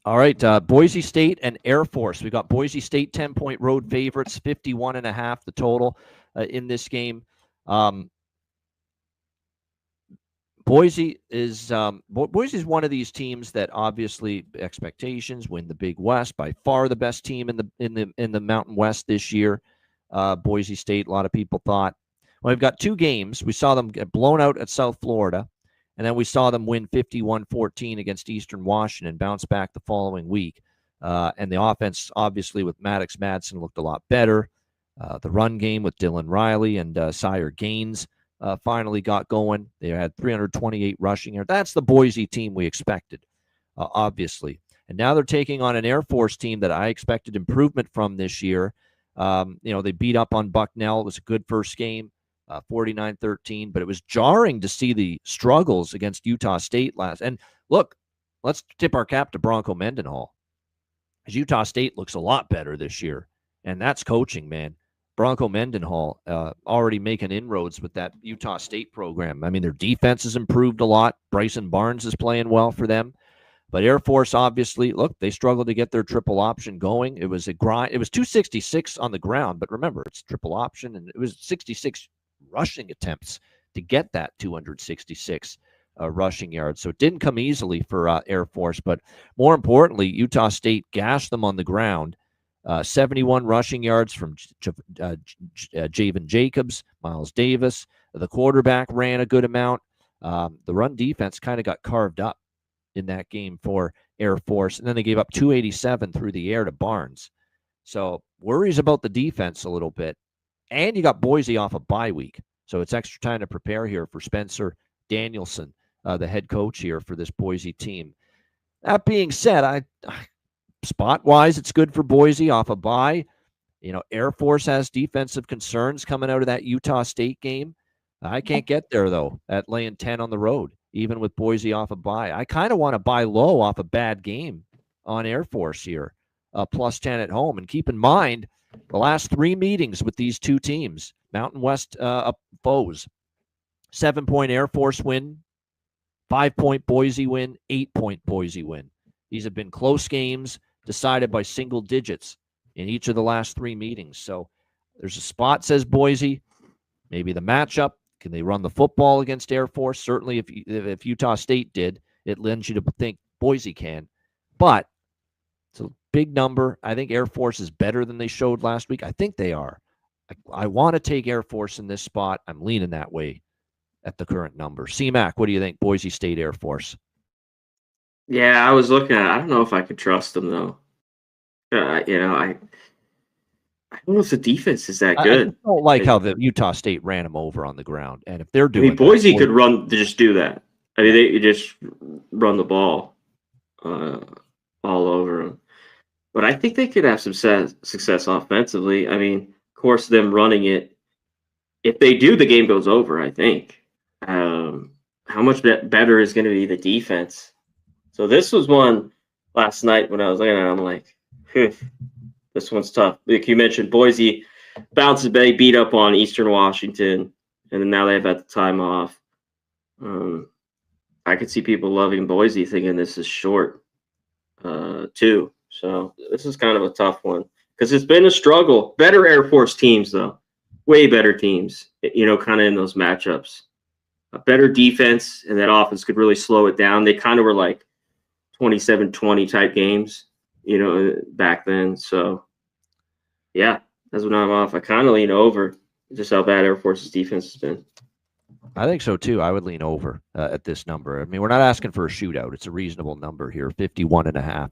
All right, Boise State and Air Force. We got Boise State 10-point road favorites, 51.5 the total in this game. Boise is one of these teams that obviously expectations win the Big West, by far the best team in the Mountain West this year. Boise State, a lot of people thought. Well, we've got two games. We saw them get blown out at South Florida, and then we saw them win 51-14 against Eastern Washington, bounce back the following week. And the offense, obviously, with Maddox Madsen looked a lot better. The run game with Dylan Riley and Sire Gaines finally got going. They had 328 rushing yards. That's the Boise team we expected, obviously. And now they're taking on an Air Force team that I expected improvement from this year. They beat up on Bucknell. It was a good first game, 49-13, but it was jarring to see the struggles against Utah State last. And look, let's tip our cap to Bronco Mendenhall, because Utah State looks a lot better this year, and that's coaching, man. Bronco Mendenhall already making inroads with that Utah State program. I mean, their defense has improved a lot. Bryson Barnes is playing well for them. But Air Force, obviously, look, they struggled to get their triple option going. It was a grind. It was 266 on the ground, but remember, it's triple option, and it was 66 rushing attempts to get that 266 rushing yards. So it didn't come easily for Air Force, but more importantly, Utah State gashed them on the ground. 71 rushing yards from Javen Jacobs, Miles Davis. The quarterback ran a good amount. The run defense kind of got carved up in that game for Air Force, and then they gave up 287 through the air to Barnes. So worries about the defense a little bit. And you got Boise off a bye week, so it's extra time to prepare here for Spencer Danielson, the head coach here for this Boise team. That being said, spot-wise, it's good for Boise off a bye. Air Force has defensive concerns coming out of that Utah State game. I can't get there, though, at laying 10 on the road, even with Boise off a bye. I kind of want to buy low off a bad game on Air Force here, plus 10 at home. And keep in mind, the last three meetings with these two teams, Mountain West foes, 7-point Air Force win, 5-point Boise win, 8-point Boise win. These have been close games decided by single digits in each of the last three meetings. So there's a spot, says Boise. Maybe the matchup. Can they run the football against Air Force? Certainly, if Utah State did, it lends you to think Boise can. But it's a big number. I think Air Force is better than they showed last week. I think they are. I want to take Air Force in this spot. I'm leaning that way at the current number. C-Mac, what do you think? Boise State, Air Force. Yeah, I was looking at it. I don't know if I could trust them, though. I don't know if the defense is that good. I don't like how the Utah State ran them over on the ground. And if they're doing Boise could just do that. I mean, they just run the ball all over them. But I think they could have some success offensively. I mean, of course, them running it, if they do, the game goes over, I think. How much better is going to be the defense? So this was one last night when I was looking at it, I'm like, this one's tough. Like you mentioned, Boise bounces back, beat up on Eastern Washington, and then now they've had the time off. I could see people loving Boise, thinking this is short, too. So this is kind of a tough one because it's been a struggle. Better Air Force teams, though, way better teams. Kind of in those matchups. A better defense, and that offense could really slow it down. They kind of were like 27-20 type games, back then. So, yeah, that's when I'm off. I kind of lean over just how bad Air Force's defense has been. I think so, too. I would lean over at this number. I mean, we're not asking for a shootout. It's a reasonable number here, 51.5.